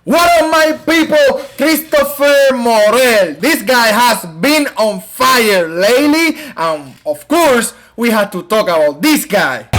What up, my people? Christopher Morel. This guy has been on fire lately, and of course, we had to talk about this guy.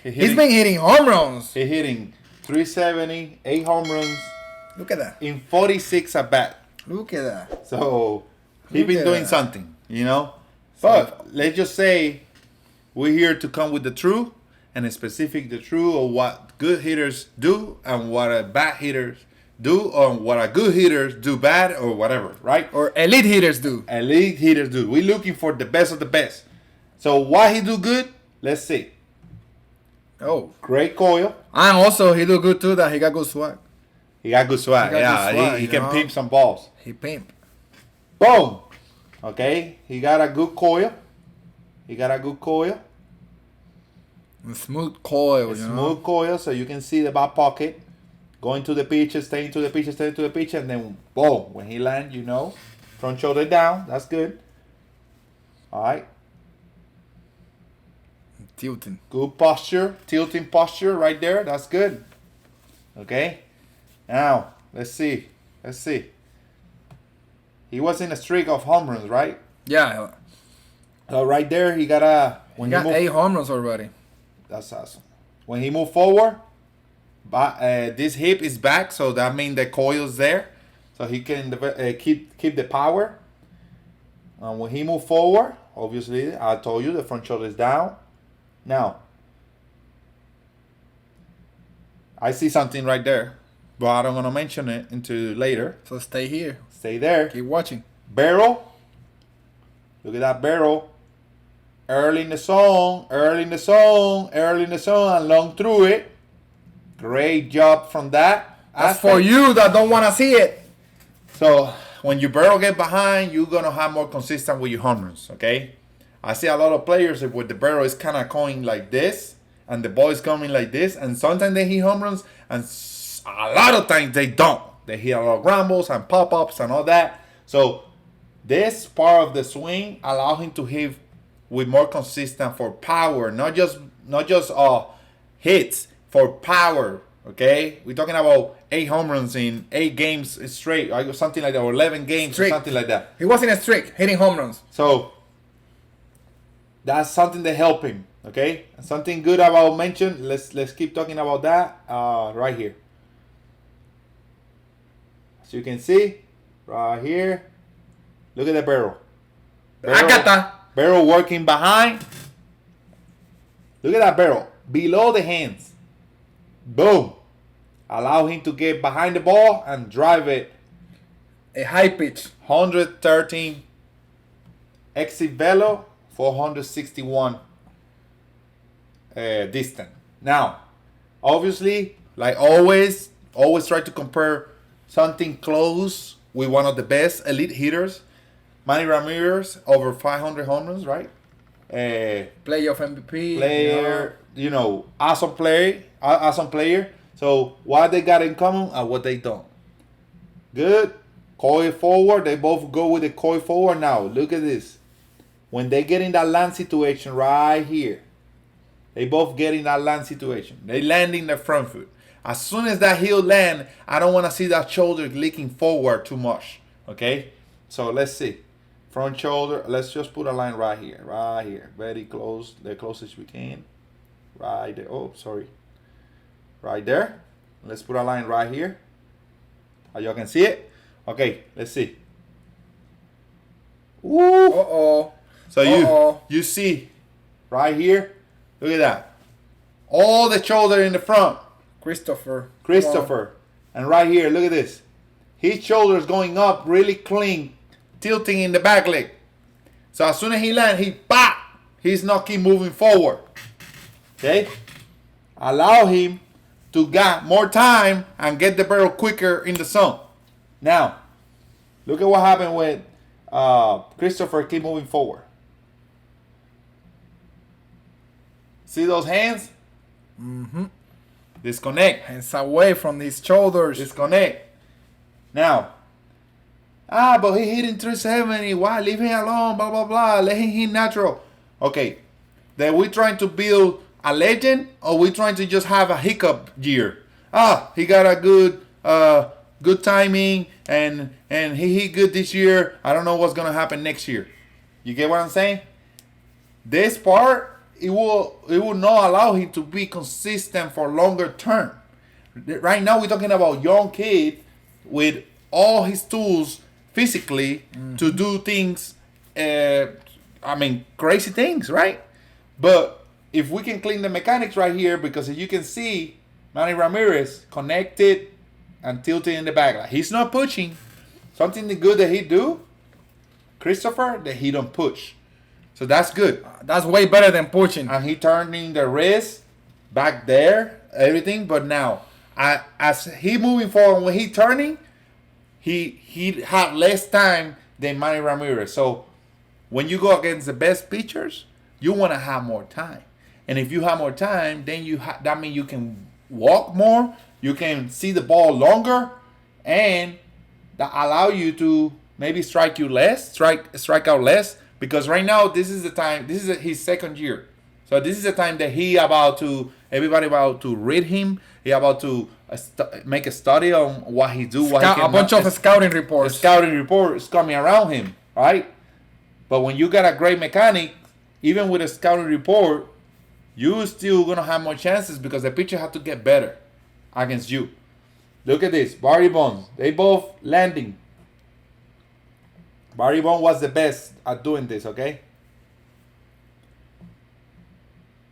He's been hitting home runs. He's hitting 370, 8 home runs Look at that. in 46 at bat. Look at that. So he's Look been at doing that. something, you know. But let's just say we're here to come with the truth and specific the truth of what good hitters do and what bad hitters do, or what good hitters do bad or whatever, right? Or elite hitters do. Elite hitters do. We're looking for the best of the best. So why he do good? Let's see. Oh. Great coil. And also, he do good too that he got good swag. He got good swag. He got good swag, he you can know? pimp some balls. He pimp. Boom. Okay. He got a good coil. He got a good coil. And smooth coil, A you know. smooth coil, so you can see the back pocket. Going to the pitch, staying to the pitch, staying to the pitch, and then boom. When he lands, you know. Front shoulder down. That's good. All right. Tilting. Good posture. Tilting posture right there. That's good. Okay. Now, let's see. Let's see. He was in a streak of home runs, right? Yeah. So right there, he got a... He got 8 home runs already. That's awesome. When he moved forward, this hip is back, so that means the coil's there. So he can keep the power. When he moved forward, obviously, I told you the front shoulder is down. Now, I see something right there, but I don't want to mention it until later. So stay here. Stay there. Keep watching. Barrel. Look at that barrel. Early in the zone, early in the zone, early in the zone, and long through it. Great job from that. That's for you that don't want to see it. So when your barrel get behind, you're gonna have more consistent with your home runs. Okay. I see a lot of players with the barrel is kind of going like this, and the ball is coming like this, and sometimes they hit home runs, and a lot of times they don't. They hit a lot of rambles and pop-ups and all that. So this part of the swing allows him to hit with more consistent for power, not just hits, for power. Okay, we're talking about 8 home runs in 8 games straight, or something like that, or 11 games Streak. or something like that. He was in a streak, hitting home runs. So that's something that help him. Okay, and something good about mention. Let's keep talking about that right here. As you can see, right here, look at the barrel. Barrel working behind. Look at that barrel. Below the hands. Boom. Allow him to get behind the ball and drive it. A high pitch. 113 exit velo, 461 distant. Now, obviously, like always try to compare something close with one of the best elite hitters. Manny Ramirez, over 500 home runs, right? Playoff MVP. Player, awesome player. So what they got in common and what they don't. Good. Coil forward. They both go with the coil forward. Now, look at this. When they get in that land situation right here, they both get in that land situation. They land in the front foot. As soon as that heel land, I don't want to see that shoulder leaking forward too much. Okay? So let's see. Front shoulder, let's just put a line right here. Right here. Very close. The closest we can. Right there. Oh, sorry. Right there. Let's put a line right here. How y'all can see it? Okay, let's see. Woo! Uh-oh. So you see right here. Look at that. All the shoulder in the front. Christopher. And right here, look at this. His shoulder is going up really clean, tilting in the back leg. So as soon as he lands, he's not keep moving forward. Okay? Allow him to get more time and get the barrel quicker in the zone. Now, look at what happened with Christopher keep moving forward. See those hands? Mm-hmm. Disconnect. Hands away from his shoulders. Disconnect. Now, but he hit in 370. Why? Leave him alone. Blah, blah, blah. Let him hit natural. Okay. Then we're trying to build a legend, or we trying to just have a hiccup year? He got a good timing, and he hit good this year. I don't know what's gonna happen next year. You get what I'm saying? This part, it will not allow him to be consistent for longer term. Right now, we're talking about young kid with all his tools physically to do things. Crazy things, right? But if we can clean the mechanics right here, because as you can see, Manny Ramirez connected and tilted in the back. Like, he's not pushing. Something good that he do, Christopher, that he don't push. So that's good. That's way better than pushing. And he turning the wrist back there, everything. But now, as he moving forward, when he turning, he have less time than Manny Ramirez. So when you go against the best pitchers, you want to have more time. And if you have more time, then that means you can walk more, you can see the ball longer, and that allow you to maybe strike out less. Because right now, this is the time. This is his second year, so this is the time that everybody about to read him. He about to make a study on what he do. A bunch of scouting reports. Scouting reports coming around him, right? But when you got a great mechanic, even with a scouting report, you still gonna have more chances because the pitcher have to get better against you. Look at this, Barry Bonds. They both landing. Barry Bonds was the best at doing this, okay?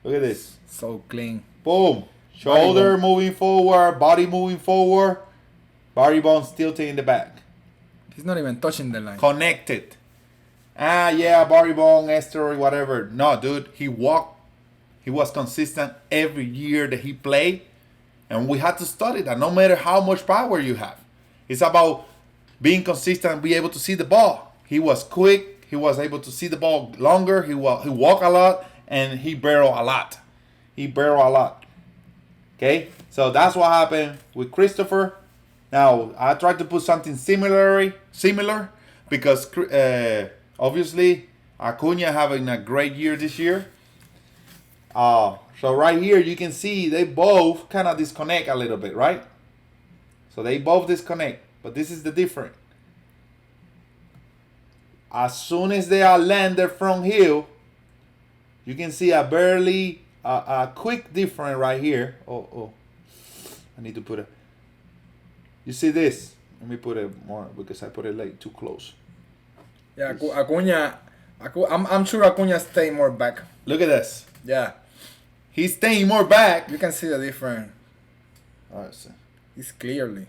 Look at this. So clean. Boom. Shoulder moving forward, body moving forward. Barry Bonds tilting in the back. He's not even touching the line. Connected. Barry Bonds, asteroid, whatever. No, dude, he walked. He was consistent every year that he played. And we had to study that no matter how much power you have. It's about being consistent and be able to see the ball. He was quick. He was able to see the ball longer. He walked a lot, and he barreled a lot. Okay? So that's what happened with Christopher. Now, I tried to put something similar because obviously Acuna having a great year this year. So right here you can see they both kind of disconnect a little bit, right? So they both disconnect, but this is the difference. As soon as they are landed from hill, you can see a quick difference right here. Oh, I need to put it. You see this? Let me put it more because I put it like too close. Yeah, Acuna. I'm sure Acuna stay more back. Look at this. Yeah. He's staying more back. You can see the difference. All right, so. It's clearly.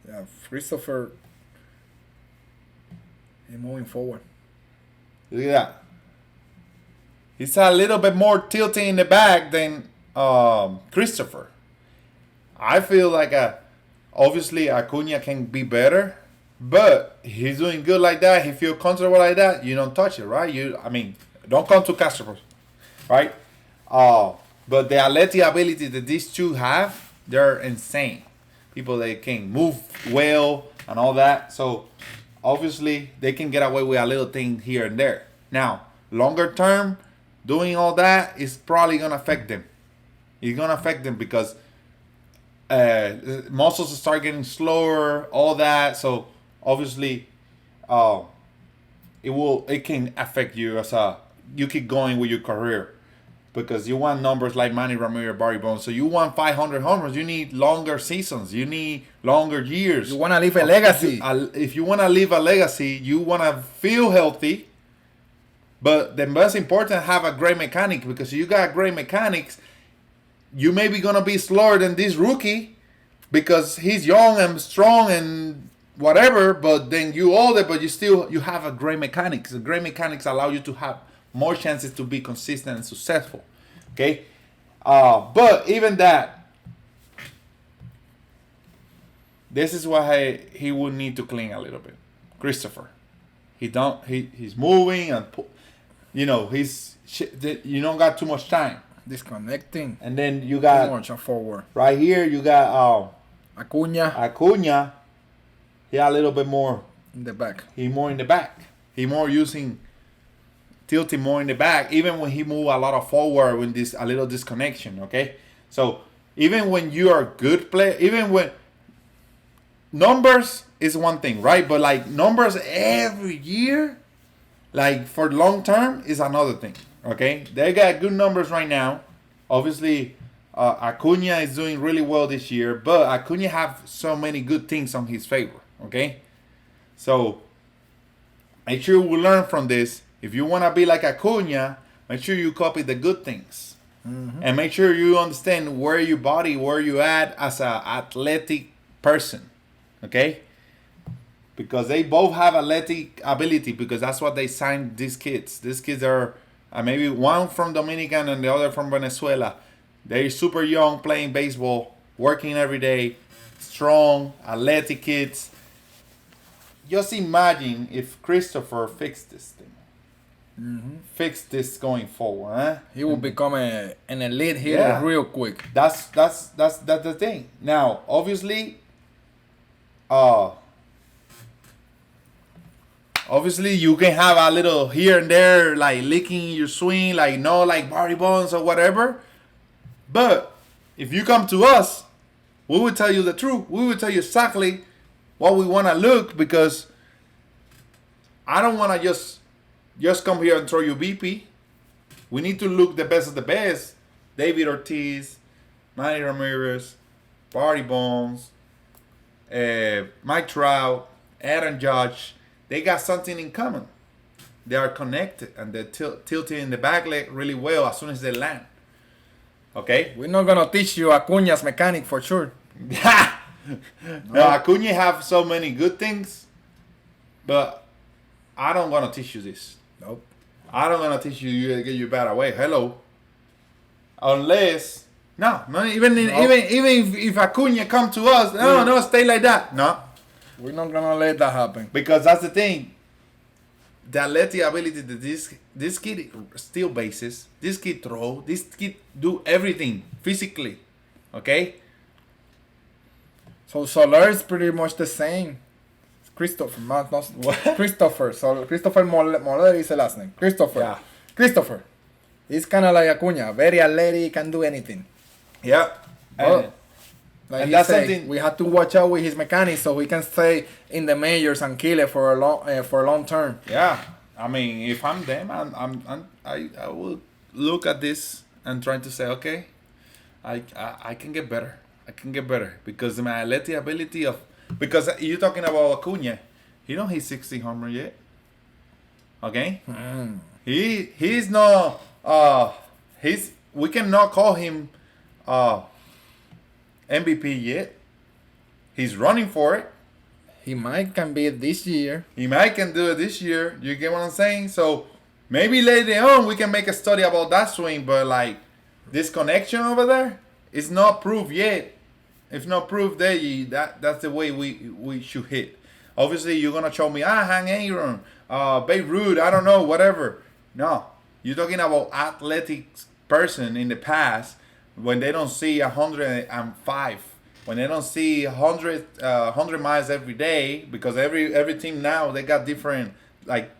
Yeah, Christopher is moving forward. Look at that. He's a little bit more tilting in the back than Christopher. I feel like obviously Acuna can be better, but he's doing good like that. He feels comfortable like that. You don't touch it, right? Don't come to Castro, right? But the athletic ability that these two have, they're insane. People that can move well and all that. So obviously they can get away with a little thing here and there. Now, longer term, doing all that is probably gonna affect them. It's gonna affect them because muscles start getting slower, all that. So obviously, it can affect you as you keep going with your career. Because you want numbers like Manny Ramirez, Barry Bonds. So you want 500 homers. You need longer seasons. You need longer years. You want to leave a legacy. If you want to leave a legacy, you want to feel healthy. But the most important, have a great mechanic. Because if you got great mechanics, you may be going to be slower than this rookie. Because he's young and strong and whatever. But then you older, but you have a great mechanics. The great mechanics allow you to have more chances to be consistent and successful. Okay? But even that, this is why he would need to clean a little bit. Christopher. He's moving and you don't got too much time. Disconnecting. And then you got too much forward. Right here you got Acuna. He a little bit more in the back. He more in the back. He more using tilting more in the back, even when he move a lot of forward with this a little disconnection. Okay, so even when you are good player, even when numbers is one thing, right? But like numbers every year, like for long term, is another thing. Okay, they got good numbers right now. Obviously, Acuna is doing really well this year, but Acuna have so many good things on his favor. Okay, so make sure we learn from this. If you want to be like Acuna, make sure you copy the good things. And make sure you understand where your body, where you at as an athletic person. Okay? Because they both have athletic ability, because that's what they signed these kids. These kids are maybe one from Dominican and the other from Venezuela. They're super young, playing baseball, working every day, strong, athletic kids. Just imagine if Christopher fixed this thing. Fix this going forward, huh? He will become an elite hitter real quick. That's the thing. Now, obviously, you can have a little here and there, like licking your swing, like like Barry Bonds or whatever. But if you come to us, we will tell you the truth. We will tell you exactly what we want to look, because I don't want to just come here and throw you BP. We need to look the best of the best. David Ortiz, Manny Ramirez, Barry Bonds, Mike Trout, Aaron Judge. They got something in common. They are connected, and they're tilting in the back leg really well as soon as they land. Okay? We're not going to teach you Acuña's mechanic for sure. No, Acuna have so many good things, but I don't gonna teach you this. Nope. I don't gonna teach you to get you bad away. Hello. Unless even if Acuna come to us, no, stay like that. No. We're not gonna let that happen. Because that's the thing. The athletic ability that this kid steal bases, this kid throw, this kid do everything physically. Okay? So Soler is pretty much the same. Christopher, not Christopher. So Christopher Morel is the last name. Christopher. Yeah. Christopher. He's kind of like Acuna, very athletic, can do anything. Yeah. But, like and he that's said, something we have to watch out with his mechanics so we can stay in the majors and kill it for a long term. Yeah, I mean, if I'm them, I will look at this and try to say, okay, I can get better. I can get better, because my athletic ability because you're talking about Acuna, he don't hit 60 homer yet. Okay, he's not we cannot call him MVP yet. He's running for it. He might can be it this year. He might can do it this year. You get what I'm saying? So maybe later on we can make a study about that swing, but like this connection over there is not proof yet. If not proof, that's the way we should hit. Obviously, you're gonna show me Hank Aaron, Babe Ruth, I don't know, whatever. No, you're talking about athletic person in the past when they don't see 105, when they don't see 100 miles every day, because every team now they got different, like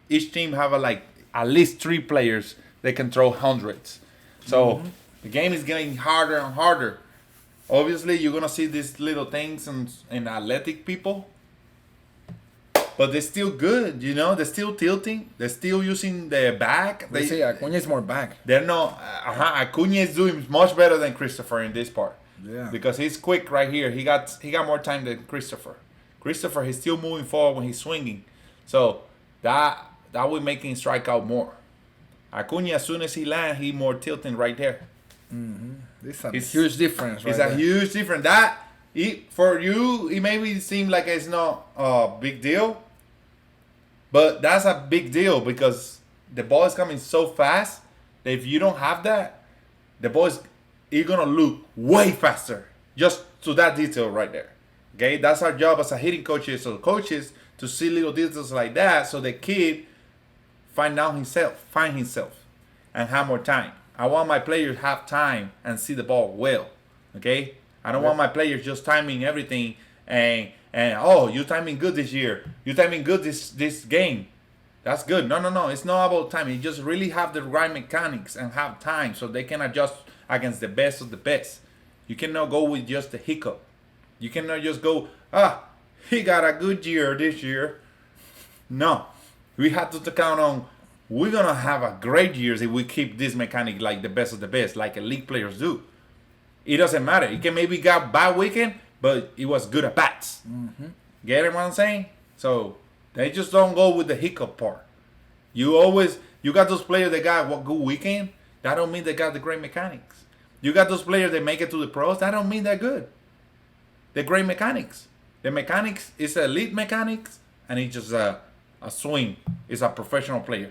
each team have at least 3 players they can throw hundreds. So the game is getting harder and harder. Obviously, you're going to see these little things in athletic people. But they're still good, They're still tilting. They're still using their back. They say Acuna is more back. They're not... Acuna is doing much better than Christopher in this part. Yeah. Because he's quick right here. He got more time than Christopher. Christopher, he's still moving forward when he's swinging. So, that will make him strike out more. Acuna, as soon as he lands, he more tilting right there. It's a huge difference. It's a huge difference. For you, it maybe seem like it's not a big deal, but that's a big deal, because the ball is coming so fast that if you don't have that, the ball is gonna look way faster. Just to that detail right there. Okay, that's our job as a hitting coaches or coaches, to see little details like that, so the kid find himself, and have more time. I want my players to have time and see the ball well. Okay? I don't want my players just timing everything and you timing good this year. You timing good this game. That's good. No. It's not about time. You just really have the right mechanics and have time so they can adjust against the best of the best. You cannot go with just the hiccup. You cannot just go, he got a good year this year. No. We have to count on we're going to have a great years if we keep this mechanic like the best of the best, like elite players do. It doesn't matter. It can maybe got bad weekend, but it was good at bats. Mm-hmm. Get it what I'm saying? So they just don't go with the hiccup part. You got those players that got what good weekend. That don't mean they got the great mechanics. You got those players that make it to the pros. That don't mean they're good. They're great mechanics. The mechanics is elite mechanics, and it's just a swing. It's a professional player.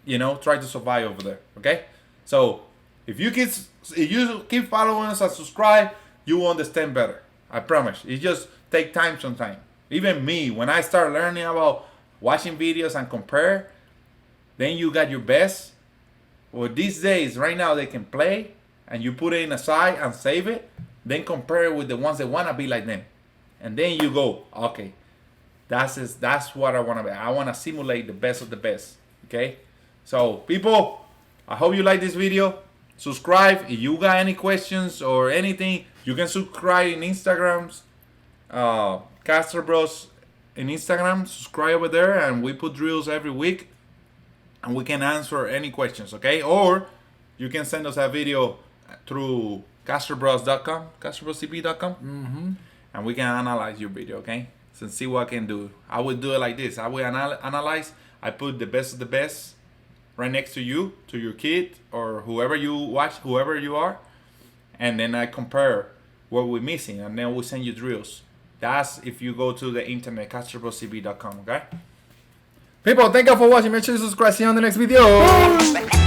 Try to survive over there. Okay. So if you keep following us and subscribe, you will understand better. I promise. It just take time sometimes. Even me, when I start learning about watching videos and compare, then you got your best. Well, these days, right now, they can play, and you put it in a side and save it. Then compare it with the ones that want to be like them. And then you go, okay, that's what I want to be. I want to simulate the best of the best. Okay? So, people, I hope you like this video. Subscribe. If you got any questions or anything, you can subscribe in Instagrams. Caster Bros in Instagram. Subscribe over there, and we put drills every week. And we can answer any questions, okay? Or you can send us a video through casterbros.com, casterbroscp.com. Mm-hmm. And we can analyze your video, okay? So see what I can do. I would do it like this. I will analyze. I put the best of the best right next to you, to your kid, or whoever you watch, whoever you are. And then I compare what we're missing. And then we'll send you drills. That's if you go to the internet, casterbroscp.com, okay? People, thank you for watching. Make sure you subscribe. See you on the next video.